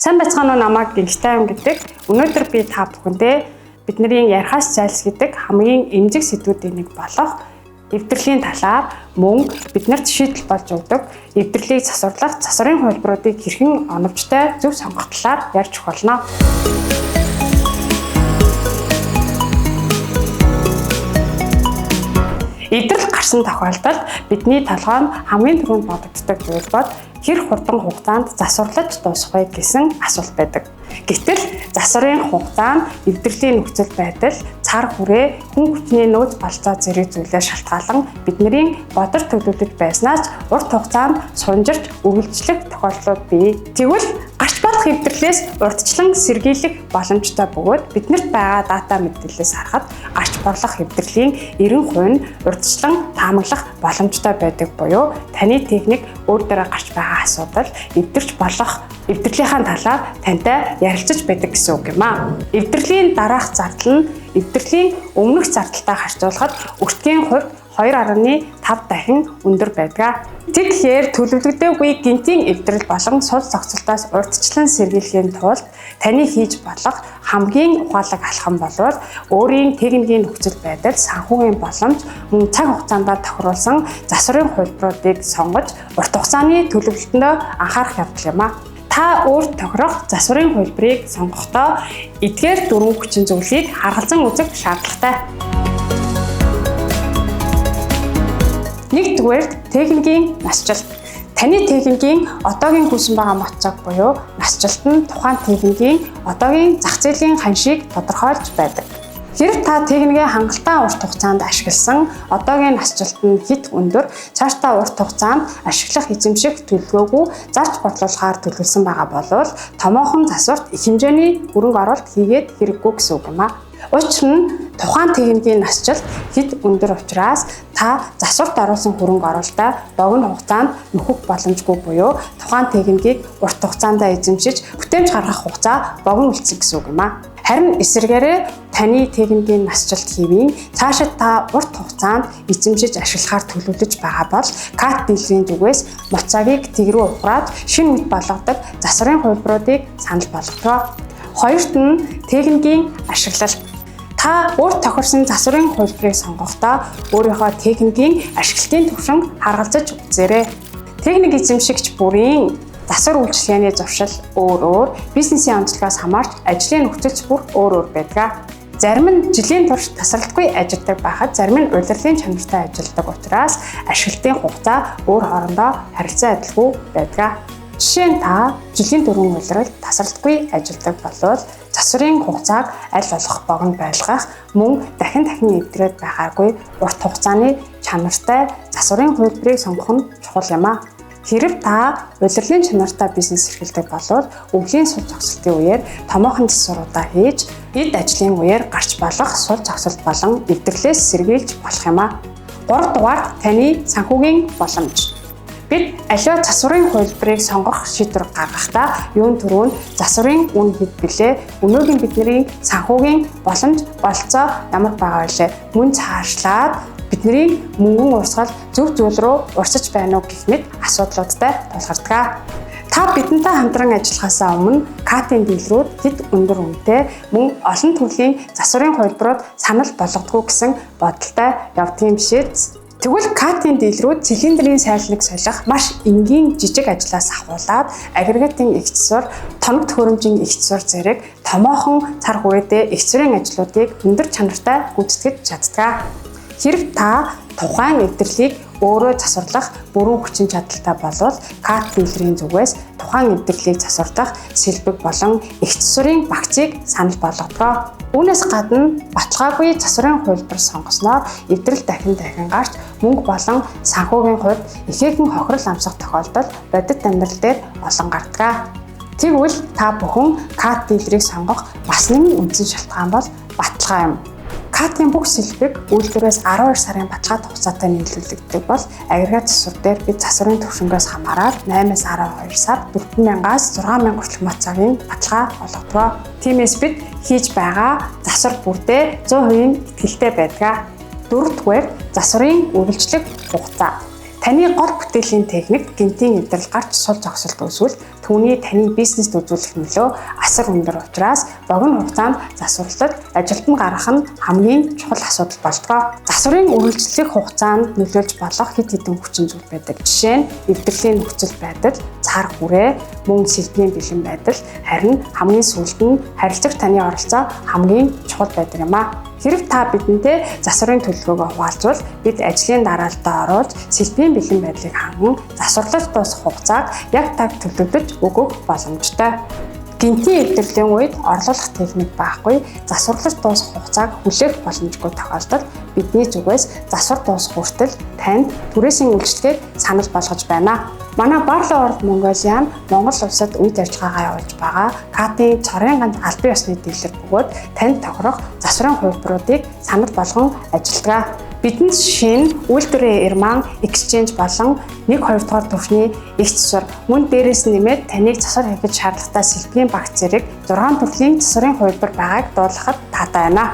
Сайн байцгаана уу намайг Гинхтайм гэдэг. Өнөөдөр би та бүхэндээ бидний ярихаас зайлсхийдэг хамгийн эмзэг сэдвүүдийн нэг болох эвдэрлийн талаар мөн биднэрт шийдэл болж өгдөг эвдэрлийг засварлах засварын хувилбаруудыг хэрхэн оновчтой зөв сонгох талаар ярьж болно. Эвдэрэл гарсан тохиолдолд бидний толгой нь хамгийн түрүүнд бодогддог зүйл бол хэр хурдан хугацаанд засварлаж дуусах вэ гэсэн асуулт байдаг. Гэтэл засварын хугацаанд эвдэрлийн нөхцөл байдал, цар хүрээ, хүн хүчний нөөц болцоо зэрэг зүйлээр шалтгаалan бидний бодож төлөвлөж байснаас урт хугацаанд сунжирч үргэлжлэх тохиолдлууд бий. Тэгвэл гарч болох эвдэрлээс урдчлан сэргийлэх боломжтой бөгөөд биднэрт байгаа дата мэдээлэлээс харахад гарч болох эвдэрлийн 90% нь урдчлан таамаглах боломжтой байдаг буюу таны техник өөр дээрээ гарч байгаа асуудал эвдэрч болох эвдэрлийнхаа талаар тантай ярилцаж байдаг гэсэн үг юм аа. Эвдэрлийн дараах зардал нь эвдэрлийн өмнөх зардалтай харьцуулахад өртгийн хувьд 2.5 дахин өндөр байдаг. Тэгэхээр төлөвлөгдөөгүй гинтийн эвдэрэл болон сул зохицолтоос урьдчилан сэргийлэхийн тулд таны хийж болох хамгийн ухаалаг алхам болвол өөрийн техникийн нөхцөл байдал, санхүүгийн боломж, мөн цаг хугацаанд тохируулсан засварын хувилбаруудыг сонгож урт хугацааны төлөвлөлтөндөө анхаарах явдал юм аа. Та өөрт тохирох засварын хувилбарыг сонгохдоо эдгээр дөрвөн хүчин зүйлийг харгалзан үзэх шаардлагатай. Нэгдүгээр техникийн насжилт. Таны техникийн одоогийн хүсэн байгаа моцог буюу насжилт нь тухайн техникийн одоогийн зах зээлийн ханшийг тодорхойлж байдаг. Хэрэг та техникээ хангалттай урт хугацаанд ашигласан одоогийн насжилт нь хэд өндөр, цаашдаа урт хугацаанд ашиглах эзэмших төлөвлөгөөгүй зарж бодлуулахаар төлөвлөсөн байгаа бол томоохон засварт их хэмжээний хөрөнгө оруулалт хийгээд хэрэггүй гэсэн үг юм аа. Учир нь тухайн техникийн насжилт хэд өндөр учраас та засварт оруулсан хөрөнгө оруулалтаа богино хугацаанд нөхөх боломжгүй буюу тухайн техникийг урт хугацаанд эзэмшиж бүтээмж гаргах хугацаа богино үлдсэн гэсэн үг юм аа. Харин эсвэргээрээ таны техникийн насжилт хэвийн цаашид та урт хугацаанд эзэмшиж ашиглахаар төлөвлөж байгаа бол CAT дийлрийн зүгээс моцагийг тэгрүү ухраад шинэ мэт болгодог засварын хувилбаруудыг санал болгодог. Хоёрт нь техникийн ашиглалт. Та өөрт тохирсон засварын хувилбарыг сонгохдоо өөрийнхөө техникийн ашиглалтын түвшинг харгалзаж үзээрэй. Техник эзэмшигч бүрийн засвар үйлчилгээний зуршил өөр, бизнесийн онцлогоос хамаарч ажлын нөхцөлч бүр өөр байдаг. Зарим нь жилийн турш тасралтгүй ажилладаг байхад зарим нь улирлын чанартай ажилладаг учраас ашиглалтын хугацаа өөр хоорондоо харилцан адилгүй байдаг. Жишээ нь та жилийн дөрвөн улиралд тасралтгүй ажилладаг болвол засварын хугацааг аль болох богино байлгах мөн дахин эвдрээд байгаагүй урт хугацааны чанартай засварын хувилбарыг сонгох нь чухал юм аа. Хэрэг та улирлын чанартай бизнес эрхэлдэг болвол өвлийн сул зогсолтын үеэр томоохон засваруудаа хийж эд ажлын үеэр гарч болох сул зогсолт болон эвдэрлээс сэргийлж болох юм аа. 3 дугаар таны санхүүгийн боломж. Бид аливаа засварын хувилбарыг сонгох шийдвэр гаргахдаа юун төрөнд засварын үн хэд билээ, өнөөгийн бидний санхүүгийн боломж болцоо ямар байгаа вэ? Мөн цаашлаад бидний мөнгөн урсгал зөв зүйл рүү урсаж байна уу гэх мэт асуудлуудтай тулгардаг. Та бидэнтэй хамтран ажиллахаасаа өмнө CAT-ийн дийлрүүд хэд өндөр үнэтэй мөн олон төрлийн засварын хувилбарууд санал болгодгоо гэсэн бодолтой явдгийн бишээ. Тэгвэл CAT-ийн дийлрүүд цилиндрийн сайлныг солих маш энгийн жижиг ажлаас ахуулаад агрегатын их засвар, тоног төхөөрөмжийн их засвар зэрэг томоохон цар хүрээтэй их засварын ажлуудыг өндөр чанартай гүйцэтгэж чаддаг. Хэрэг та тухайн эвдэрлийг өөрөө засварлах бүрэн хүчин чадалтай болвол CAT дийлрийн зүгээс тухайн эвдэрлийг засварлах сэлбэг болон их засварын багцыг санал болгодог. Үүнээс гадна баталгаагүй засварын хувилбар сонгосноор эвдэрэл дахин гарч мөнгө болон санхүүгийн хувьд ихээхэн хохирол амсах тохиолдол бодит амьдрал дээр олон гардаг. Тэгвэл та бүхэн CAT дийлрийг сонгох бас нэгэн үндсэн шалтгаан бол баталгаа юм. CAT-ийн бүх сэлбэг үйлдвэрээс 12 сарын баталгаат хугацаатай нийлүүлэгддэг бол агрегат засвар дээр бид засварын түвшингээс хамаарал 8-аас 12 сар 4,000-аас 6,000 хүртэлх моцагийн баталгаа олгодог. Тиймээс бид хийж байгаа засвар бүрдээ 100% итгэлтэй байдаг. Дөрөвдүгээр засварын үргэлжлэх хугацаа. Таны гол бүтээлийн техник гинтийн эвдрэл гарч сул зогсолт үүсвэл түүний таны бизнест үзүүлэх нөлөө асар өндөр учраас богино хугацаанд засварлалд ажилтан гаргах нь хамгийн чухал асуудал болдог. Засварын үргэлжлэх хугацаанд нөлөөлж болох хэд хэдэн хүчин зүйл байдаг. Жишээ нь эвдэрлийн нөхцөл байдал, цар хүрээ, мөн сэлбэгийн бэлэн байдал, харин хамгийн сүүлд нь харилцагч таны оролцоо хамгийн чухал байдаг юм а. Хэрв та бидэнтэй засварын төлөвлөгөөгөө хуваалцвал бид ажлын дараалтаа оруулж сэлбэгийн бэлэн байдлыг ханган засварлалт дуусах хугацааг яг таг төлөвлөж өгөх боломжтой. Гинтийн эвдэрлийн үед орлуулах техник байхгүй, засварлалт дуусах хугацааг хүлээх боломжгүй тохиолдолд бидний зүгээс засвар дуусах хүртэл танд түрээсийн үйлчлэгийг санал болгож байна. Манай Barloworld Mongolia нь Монгол улсад үйл ажиллагаагаа явуулж байгаа КАТ-ийн цорын ганц албан ёсны дилер бөгөөд танд тохирох засварын хувилбаруудыг санал болгон ажилладаг. Бидэнд шинэ үйлдвэрийн Ирман Exchange болон 1-2 дугаар түвшний их засвар мөн дээрээс нэмээд таныг засвар хийхэд шаардлагатай сэлбэгийн багц зэрэг 6 төрлийн засварын хувилбар байгааг дуулгахад таатай байна.